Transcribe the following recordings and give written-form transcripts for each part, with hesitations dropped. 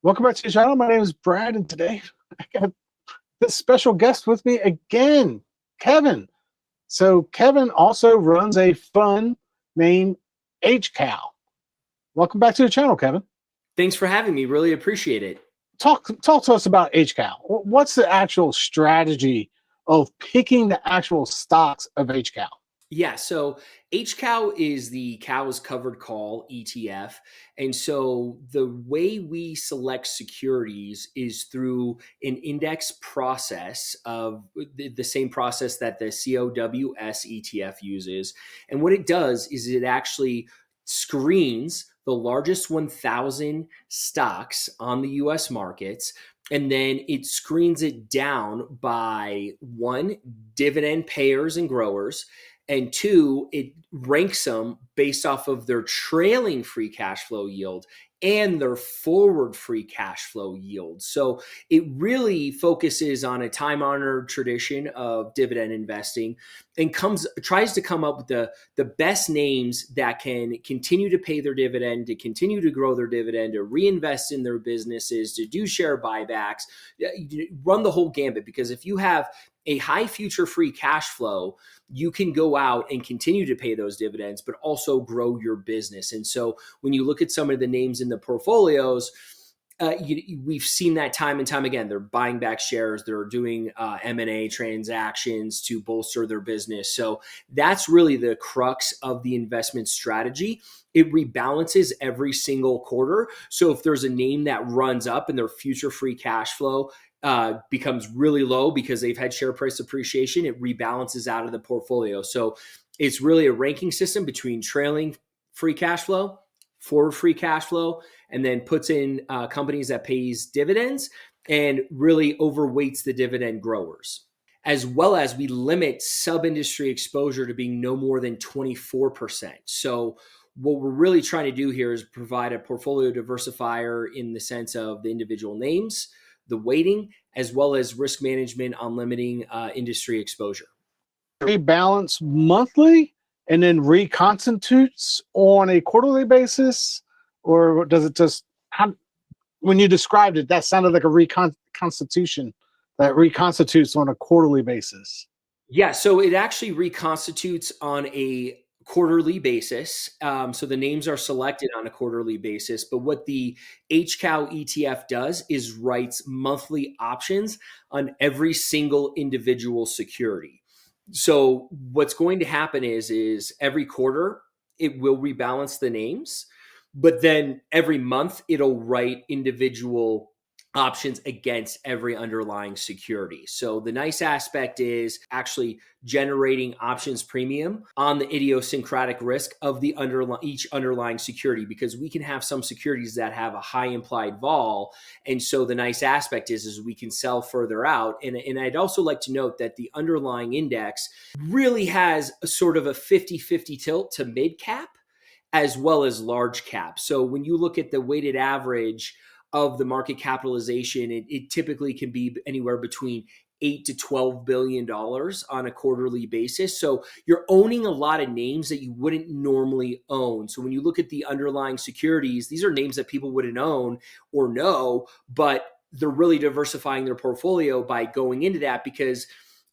Welcome back to the channel. My name is Brad, and today I got this special guest with me again, Kevin. So Kevin also runs a fund named HCAL. Welcome back to the channel, Kevin. Thanks for having me. Really appreciate it. Talk to us about HCAL. What's the actual strategy of picking the actual stocks of HCAL? Yeah, so HCOW is the Cows Covered Call ETF. And so the way we select securities is through an index process of the same process that the COWS ETF uses. And what it does is it actually screens the largest 1,000 stocks on the US markets. And then it screens it down by one, dividend payers and growers, and two, it ranks them based off of their trailing free cash flow yield and their forward free cash flow yield. So it really focuses on a time honored tradition of dividend investing and tries to come up with the best names that can continue to pay their dividend, to continue to grow their dividend, to reinvest in their businesses, to do share buybacks, run the whole gambit. Because if you have a high future free cash flow, you can go out and continue to pay those dividends, but also grow your business. And so when you look at some of the names in the portfolios, we've seen that time and time again. They're buying back shares. They're doing M&A transactions to bolster their business. So that's really the crux of the investment strategy. It rebalances every single quarter. So if there's a name that runs up and their future free cash flow becomes really low because they've had share price appreciation, it rebalances out of the portfolio. So it's really a ranking system between trailing free cash flow, forward free cash flow, and then puts in companies that pays dividends and really overweights the dividend growers. As well as we limit sub-industry exposure to being no more than 24%. So what we're really trying to do here is provide a portfolio diversifier in the sense of the individual names, the weighting, as well as risk management on limiting industry exposure. Rebalance monthly and then reconstitutes on a quarterly basis, or does it just when you described it, that sounded like a reconstitution that reconstitutes on a quarterly basis? Yeah, so it actually reconstitutes on a quarterly basis. So the names are selected on a quarterly basis. But what the HCOW ETF does is writes monthly options on every single individual security. So what's going to happen is every quarter it will rebalance the names, but then every month it'll write individual options against every underlying security. So the nice aspect is actually generating options premium on the idiosyncratic risk of the each underlying security, because we can have some securities that have a high implied vol. And so the nice aspect is we can sell further out. And I'd also like to note that the underlying index really has a sort of a 50-50 tilt to mid cap as well as large cap. So when you look at the weighted average of the market capitalization, it typically can be anywhere between $8 to $12 billion on a quarterly basis. So you're owning a lot of names that you wouldn't normally own. So when you look at the underlying securities, these are names that people wouldn't own or know, but they're really diversifying their portfolio by going into that, because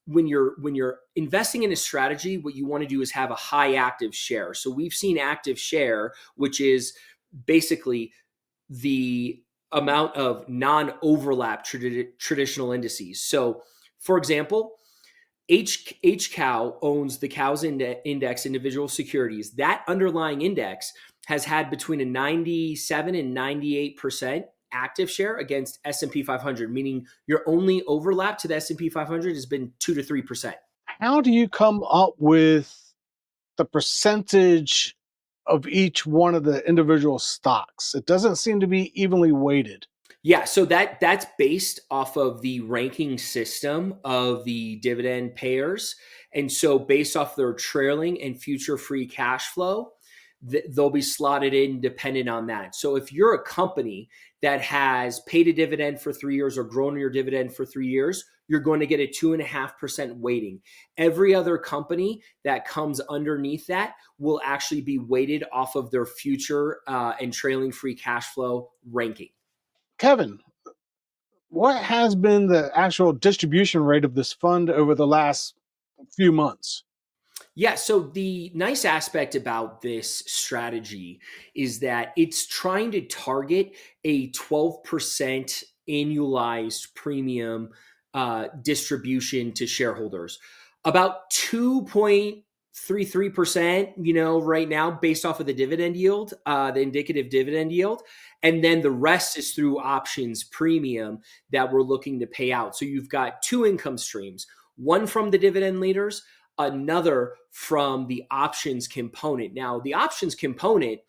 when you're investing in a strategy, what you want to do is have a high active share. So we've seen active share, which is basically the amount of non-overlap traditional indices. So, for example, HCOW owns the Cows Index individual securities. That underlying index has had between a 97 and 98% active share against S&P 500, meaning your only overlap to the S&P 500 has been 2 to 3%. How do you come up with the percentage of each one of the individual stocks? It doesn't seem to be evenly weighted. Yeah, so that's based off of the ranking system of the dividend payers. And so based off their trailing and future free cash flow, they'll be slotted in dependent on that. So if you're a company that has paid a dividend for 3 years or grown your dividend for 3 years, you're going to get a 2.5% weighting. Every other company that comes underneath that will actually be weighted off of their future and trailing free cash flow ranking. Kevin, what has been the actual distribution rate of this fund over the last few months? Yeah, so the nice aspect about this strategy is that it's trying to target a 12% annualized premium distribution to shareholders. About 2.33%, right now, based off of the dividend yield, the indicative dividend yield. And then the rest is through options premium that we're looking to pay out. So you've got two income streams, one from the dividend leaders, another from the options component. Now, the options component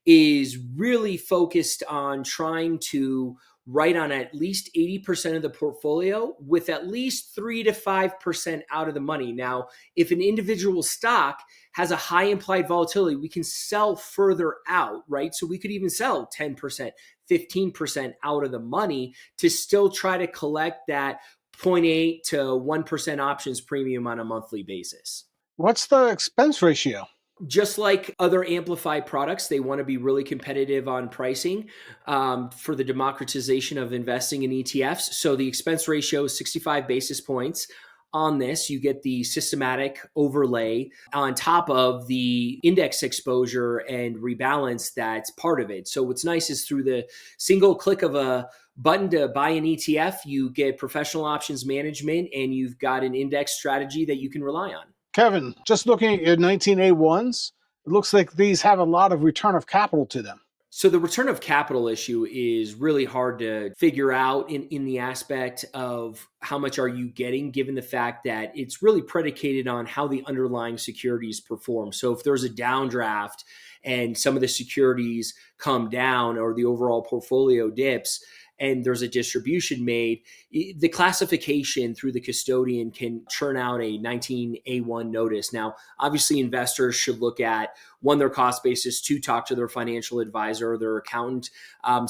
is really focused on trying to write on at least 80% of the portfolio with at least 3 to 5% out of the money. Now, if an individual stock has a high implied volatility, we can sell further out, right? So we could even sell 10%, 15% out of the money to still try to collect that 0.8 to 1% options premium on a monthly basis. What's the expense ratio? Just like other amplified products, they want to be really competitive on pricing for the democratization of investing in ETFs. So the expense ratio is 65 basis points. On this, you get the systematic overlay on top of the index exposure and rebalance that's part of it. So what's nice is through the single click of a button to buy an ETF, you get professional options management and you've got an index strategy that you can rely on. Kevin, just looking at your 19A1s, it looks like these have a lot of return of capital to them. So the return of capital issue is really hard to figure out in the aspect of how much are you getting, given the fact that it's really predicated on how the underlying securities perform. So if there's a downdraft and some of the securities come down or the overall portfolio dips, and there's a distribution made, the classification through the custodian can churn out a 19A1 notice. Now, obviously, investors should look at one, their cost basis, two, talk to their financial advisor or their accountant.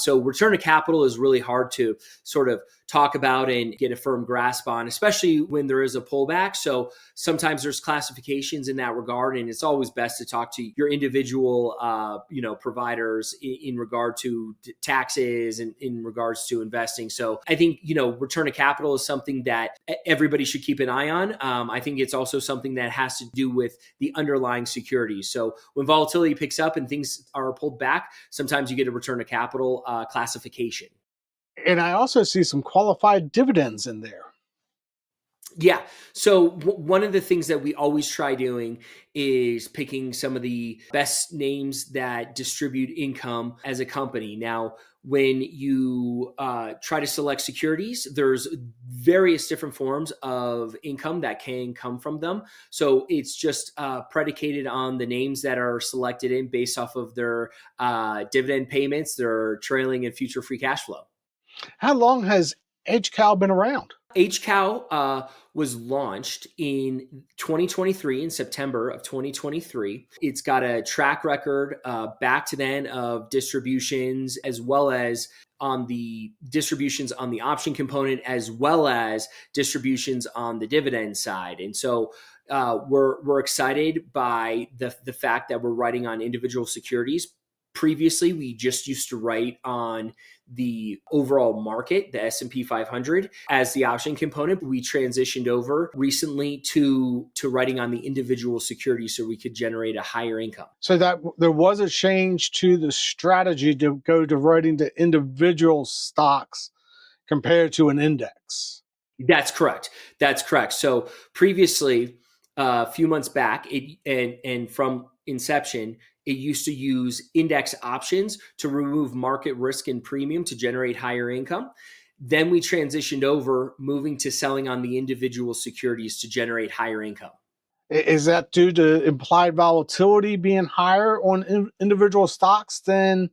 So return of capital is really hard to sort of talk about and get a firm grasp on, especially when there is a pullback. So sometimes there's classifications in that regard, and it's always best to talk to your individual, providers in regard to taxes and in regards to investing. So I think, return of capital is something that everybody should keep an eye on. I think it's also something that has to do with the underlying securities. So when volatility picks up and things are pulled back, sometimes you get a return of capital classification. And I also see some qualified dividends in there. Yeah. So one of the things that we always try doing is picking some of the best names that distribute income as a company. Now, when you try to select securities, there's various different forms of income that can come from them. So it's just predicated on the names that are selected in based off of their dividend payments, their trailing and future free cash flow. How long has HCAL been around? HCAL was launched in 2023, in September of 2023. It's got a track record back to then of distributions, as well as on the distributions on the option component, as well as distributions on the dividend side. And so we're excited by the fact that we're writing on individual securities. Previously, we just used to write on the overall market, the S&P 500, as the option component. We transitioned over recently to writing on the individual securities so we could generate a higher income. So that there was a change to the strategy to go to writing to individual stocks compared to an index. That's correct. That's correct. So previously, a few months back, and from inception, it used to use index options to remove market risk and premium to generate higher income. Then we transitioned over, moving to selling on the individual securities to generate higher income. Is that due to implied volatility being higher on individual stocks than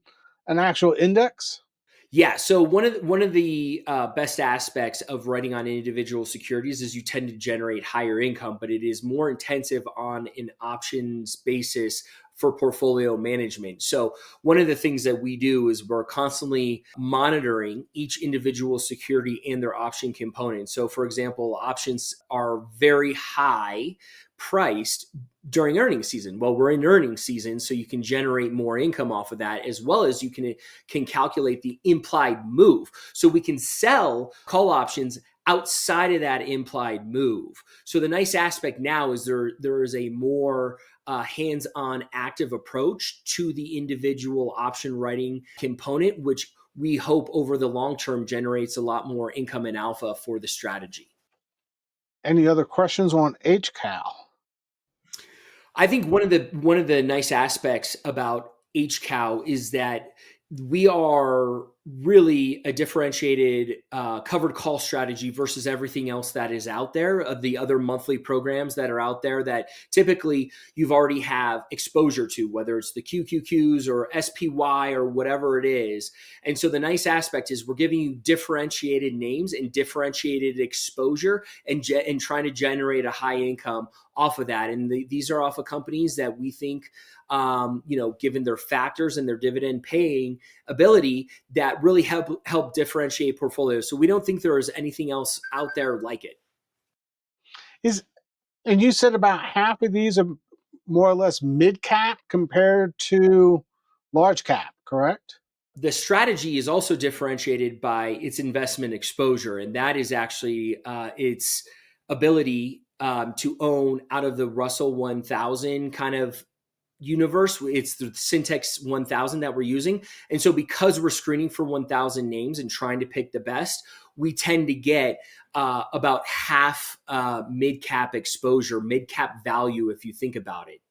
an actual index? Yeah. So one of the best aspects of writing on individual securities is you tend to generate higher income, but it is more intensive on an options basis for portfolio management. So one of the things that we do is we're constantly monitoring each individual security and their option component. So for example, options are very high priced during earnings season. Well, we're in earnings season, so you can generate more income off of that, as well as you can calculate the implied move. So we can sell call options outside of that implied move. So the nice aspect now is there is a more hands-on active approach to the individual option writing component, which we hope over the long term generates a lot more income and alpha for the strategy. Any other questions on HCAL? I think one of the nice aspects about HCOW is that we are really a differentiated covered call strategy versus everything else that is out there, of the other monthly programs that are out there that typically you've already have exposure to, whether it's the QQQs or SPY or whatever it is. And so the nice aspect is we're giving you differentiated names and differentiated exposure and trying to generate a high income off of that. And these are off of companies that we think, given their factors and their dividend paying ability, that really help differentiate portfolios. So we don't think there is anything else out there like it. And you said about half of these are more or less mid cap compared to large cap, correct? The strategy is also differentiated by its investment exposure, and that is actually its ability to own out of the Russell 1000 kind of universe. It's the Syntex 1000 that we're using. And so because we're screening for 1000 names and trying to pick the best, we tend to get about half mid-cap exposure, mid-cap value, if you think about it.